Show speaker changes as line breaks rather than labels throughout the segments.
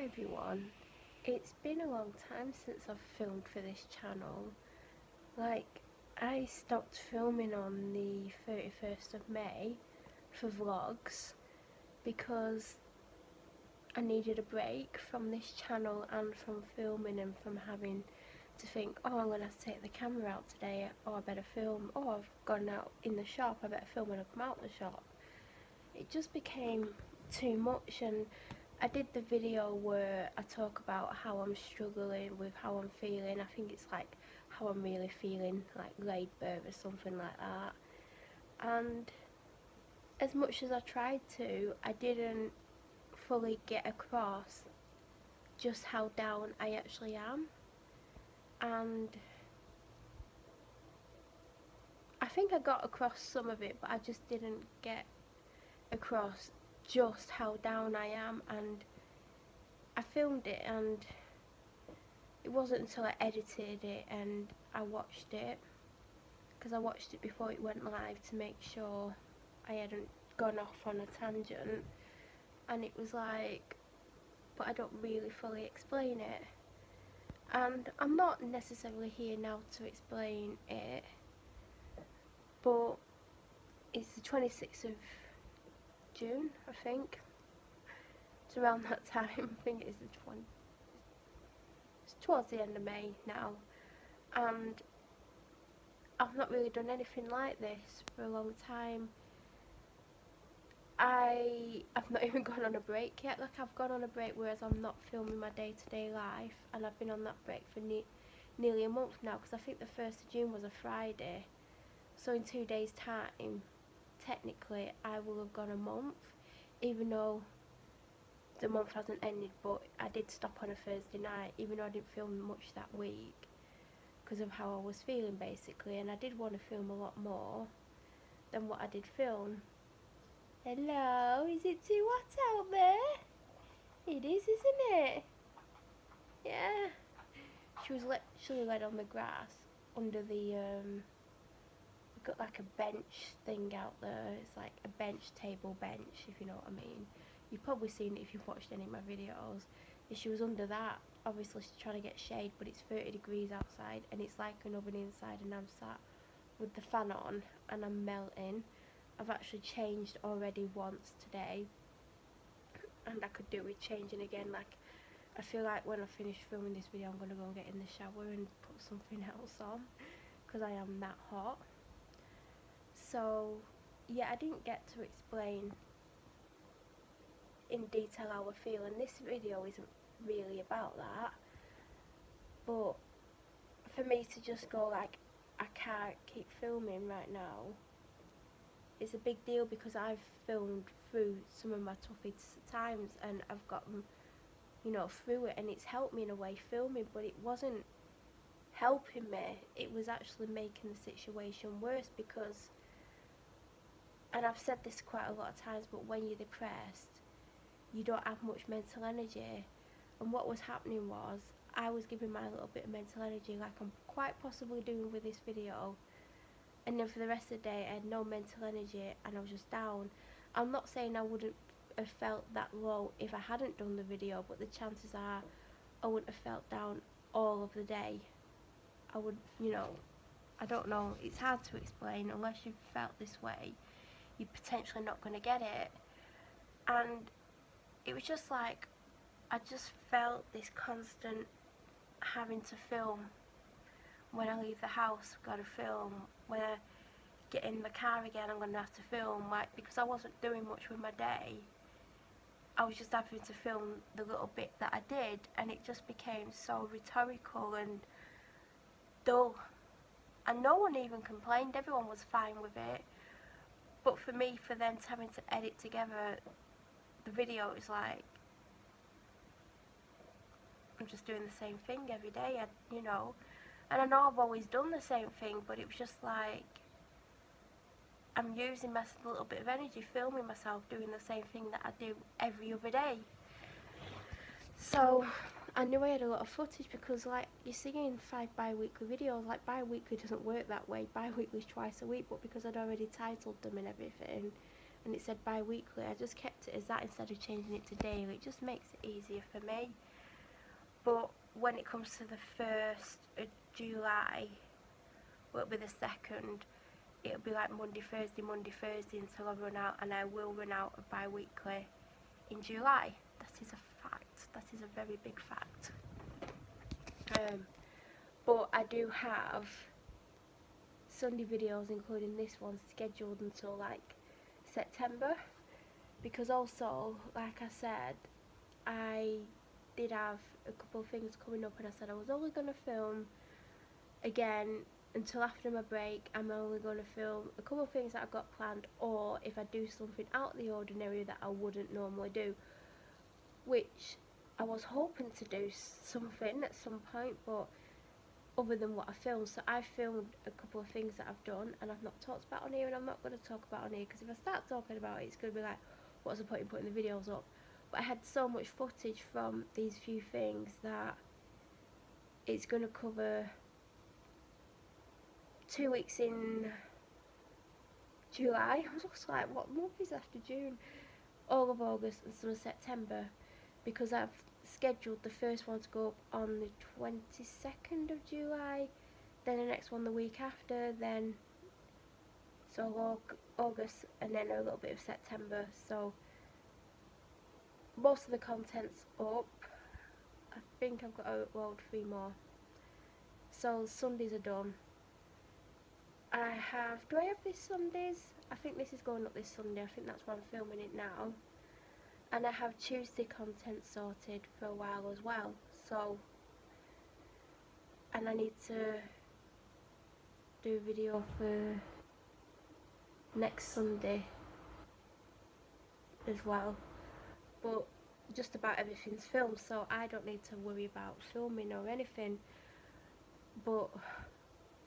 everyone. It's been a long time since I've filmed for this channel. Like, I stopped filming on the 31st of May for vlogs because I needed a break from this channel and from filming and from having to think, oh, I'm going to have to take the camera out today, or I better film, oh, I've gone out in the shop, I better film when I come out the shop. It just became too much, and I did the video where I talk about how I'm struggling with how I'm feeling. I think it's like how I'm really feeling, like labour or something like that. And as much as I tried to, I didn't fully get across just how down I actually am. And I think I got across some of it, but I just didn't get across just how down I am. And I filmed it, and it wasn't until I edited it and I watched it, because I watched it before it went live to make sure I hadn't gone off on a tangent, and it was like, but I don't really fully explain it. And I'm not necessarily here now to explain it, but it's the 26th of June, I think. It's around that time. I think it's it's towards the end of May now, and I've not really done anything like this for a long time. I've not even gone on a break yet. Like, I've gone on a break whereas I'm not filming my day-to-day life, and I've been on that break for nearly a month now, because I think the 1st of June was a Friday, so in 2 days time technically I will have gone a month, even though the month hasn't ended. But I did stop on a Thursday night, even though I didn't film much that week because of how I was feeling basically, and I did want to film a lot more than what I did film. Hello, is it too hot out there? It is, isn't it? Yeah. She was literally laid on the grass under the, we've got like a bench thing out there. It's like a bench, table bench, if you know what I mean. You've probably seen it if you've watched any of my videos. And she was under that. Obviously she's trying to get shade, but it's 30 degrees outside and it's like an oven inside, and I'm sat with the fan on and I'm melting. I've actually changed already once today, and I could do with changing again. Like, I feel like when I finish filming this video I'm going to go get in the shower and put something else on, because I am that hot. So yeah, I didn't get to explain in detail how I feel, and this video isn't really about that. But for me to just go like, I can't keep filming right now, it's a big deal, because I've filmed through some of my toughest times and I've gotten, you know, through it, and it's helped me in a way filming, but it wasn't helping me. It was actually making the situation worse, because, and I've said this quite a lot of times, but when you're depressed you don't have much mental energy, and what was happening was I was giving my little bit of mental energy, like I'm quite possibly doing with this video, and then for the rest of the day I had no mental energy and I was just down. I'm not saying I wouldn't have felt that low if I hadn't done the video, but the chances are I wouldn't have felt down all of the day. I would, you know, I don't know, it's hard to explain. Unless you've felt this way, you're potentially not going to get it. And it was just like, I just felt this constant having to film. When I leave the house, I've got to film. When I get in the car again, I'm going to have to film. Like, because I wasn't doing much with my day, I was just having to film the little bit that I did, and it just became so rhetorical and dull. And no one even complained, everyone was fine with it. But for me, for them having to edit together the video, it's like, I'm just doing the same thing every day, you know. And I know I've always done the same thing, but it was just like, I'm using my little bit of energy filming myself doing the same thing that I do every other day. So I knew I had a lot of footage, because like you're seeing 5 bi-weekly videos. Like, bi-weekly doesn't work that way. Bi-weekly's twice a week, but because I'd already titled them and everything and it said bi-weekly, I just kept it as that instead of changing it to daily. It just makes it easier for me. But when it comes to the 1st of July, well, it'll be the 2nd, it'll be like Monday, Thursday until I run out, and I will run out of bi-weekly in July. That is a fact. That is a very big fact. But I do have Sunday videos, including this one, scheduled until like September, because also, like I said, I did have a couple of things coming up, and I said I was only going to film again until after my break. I'm only going to film a couple of things that I've got planned, or if I do something out of the ordinary that I wouldn't normally do, which I was hoping to do something at some point, but other than what I filmed. So I filmed a couple of things that I've done and I've not talked about on here, and I'm not going to talk about on here, because if I start talking about it, it's going to be like, what's the point in putting the videos up? But I had so much footage from these few things that it's going to cover 2 weeks in July. I was just like, what month is after June? All of August and some of September, because I've scheduled the first one to go up on the 22nd of July, then the next one the week after, then so August, and then a little bit of September. So most of the content's up. I think I've got to upload 3 more. So Sundays are done. Do I have this Sundays? I think this is going up this Sunday. I think that's why I'm filming it now. And I have Tuesday content sorted for a while as well. So, and I need to do a video for next Sunday as well. But just about everything's filmed, so I don't need to worry about filming or anything. But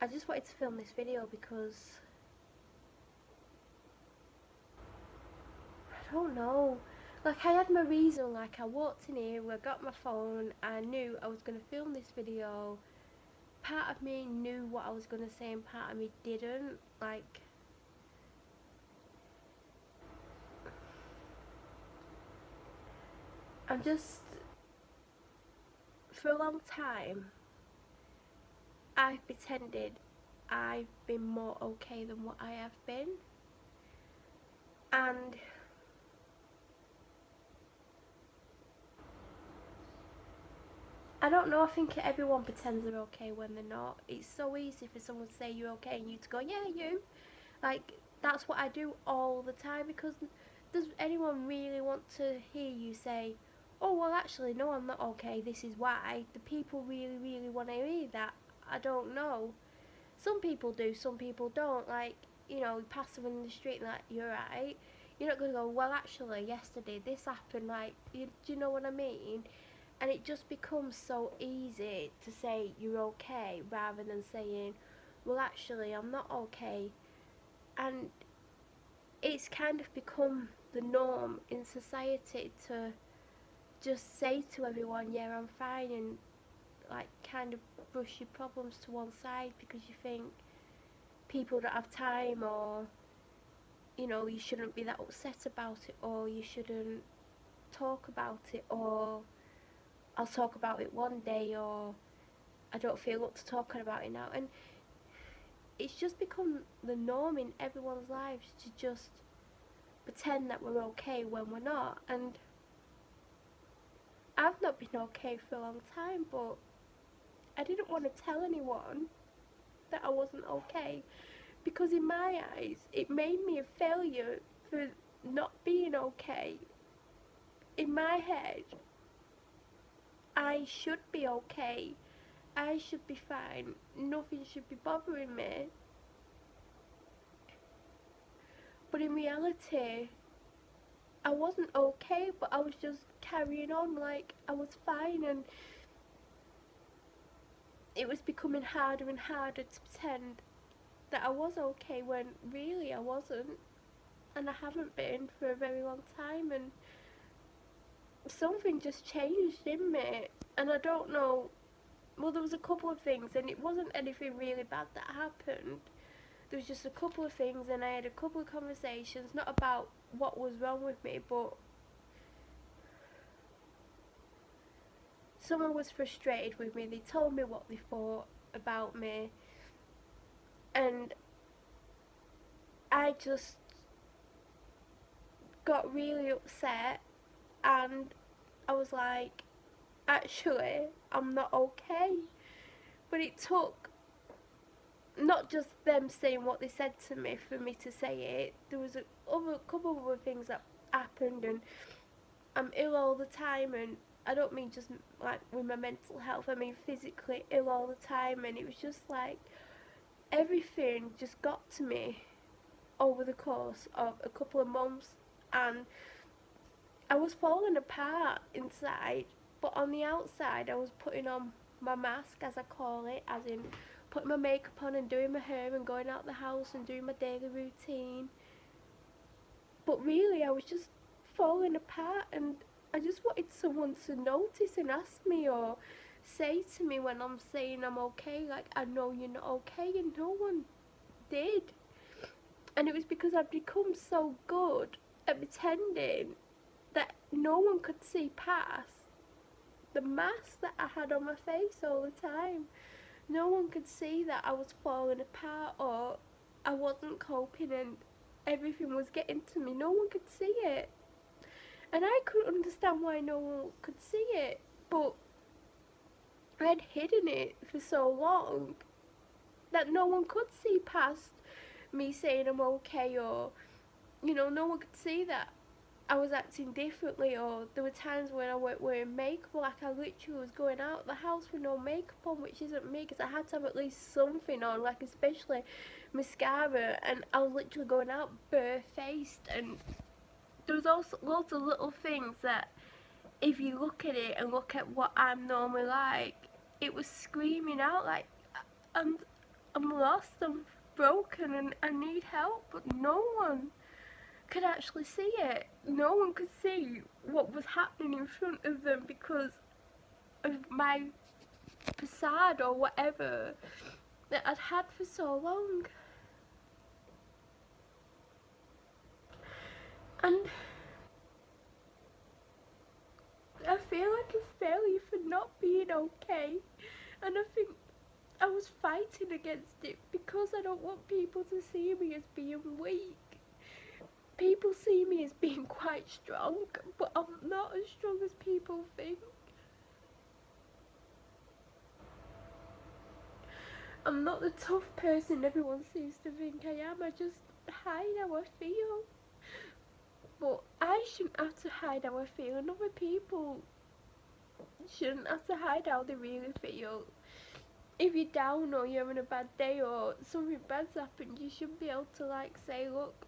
I just wanted to film this video because I don't know, like I had my reason. Like I walked in here, I got my phone, I knew I was going to film this video. Part of me knew what I was going to say and part of me didn't. Like, I'm just, for a long time I've pretended I've been more okay than what I have been, and I don't know, I think everyone pretends they're okay when they're not. It's so easy for someone to say you're okay and you to go, yeah, you. Like, that's what I do all the time, because does anyone really want to hear you say, oh, well, actually, no, I'm not okay, this is why? Do people really want to hear that? I don't know. Some people do, some people don't. Like, you know, you pass someone in the street and like, you're right. You're not going to go, well, actually, yesterday this happened. Like, do you know what I mean? And it just becomes so easy to say you're okay rather than saying, well, actually, I'm not okay. And it's kind of become the norm in society to just say to everyone, yeah, I'm fine, and like kind of brush your problems to one side because you think people don't have time, or you know, you shouldn't be that upset about it, or you shouldn't talk about it, or I'll talk about it one day, or I don't feel up to talking about it now. And it's just become the norm in everyone's lives to just pretend that we're okay when we're not. And I've not been okay for a long time, but I didn't want to tell anyone that I wasn't okay, because in my eyes it made me a failure for not being okay. In my head, I should be okay, I should be fine, nothing should be bothering me. But in reality, I wasn't okay, but I was just carrying on like I was fine, and it was becoming harder and harder to pretend that I was okay when really I wasn't, and I haven't been for a very long time. And something just changed in me, and I don't know, well, there was a couple of things, and it wasn't anything really bad that happened. There was just a couple of things, and I had a couple of conversations, not about what was wrong with me, but someone was frustrated with me. They told me what they thought about me, and I just got really upset, and I was like, actually, I'm not okay. But it took not just them saying what they said to me for me to say it. There was a couple of other things that happened, and I'm ill all the time, and I don't mean just like with my mental health, I mean physically ill all the time, and it was just like everything just got to me over the course of a couple of months, and I was falling apart inside, but on the outside I was putting on my mask, as I call it, as in putting my makeup on and doing my hair and going out the house and doing my daily routine. But really I was just falling apart, and I just wanted someone to notice and ask me or say to me when I'm saying I'm okay, like, I know you're not okay, and no one did. And it was because I'd become so good at pretending that no one could see past the mask that I had on my face all the time. No one could see that I was falling apart or I wasn't coping and everything was getting to me. No one could see it. And I couldn't understand why no one could see it. But I had hidden it for so long that no one could see past me saying I'm okay, or, you know, no one could see that I was acting differently, or there were times when I weren't wearing makeup, like I literally was going out the house with no makeup on, which isn't me, because I had to have at least something on, like especially mascara, and I was literally going out bare-faced, and there was also lots of little things that, if you look at it and look at what I'm normally like, it was screaming out like, I'm, I'm lost, I'm broken, and I need help, but no one could actually see it. No one could see what was happening in front of them because of my facade or whatever that I'd had for so long. And I feel like a failure for not being okay. And I think I was fighting against it because I don't want people to see me as being weak. People see me as being quite strong, but I'm not as strong as people think. I'm not the tough person everyone seems to think I am. I just hide how I feel. But I shouldn't have to hide how I feel, and other people shouldn't have to hide how they really feel. If you're down or you're having a bad day or something bad's happened, you should be able to like say, look,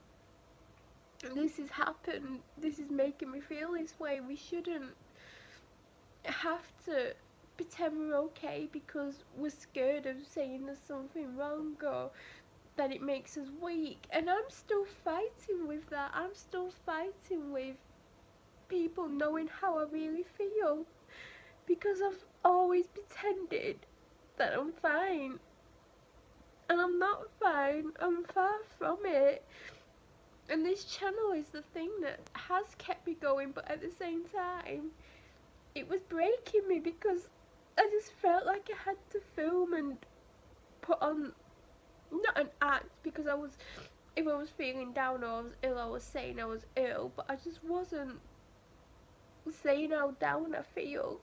this has happened, this is making me feel this way. We shouldn't have to pretend we're okay because we're scared of saying there's something wrong or that it makes us weak. And I'm still fighting with that. I'm still fighting with people knowing how I really feel because I've always pretended that I'm fine, and I'm not fine. I'm far from it. And this channel is the thing that has kept me going, but at the same time it was breaking me because I just felt like I had to film and put on, not an act, because I was, if I was feeling down or I was ill, I was saying I was ill, but I just wasn't saying how down I feel.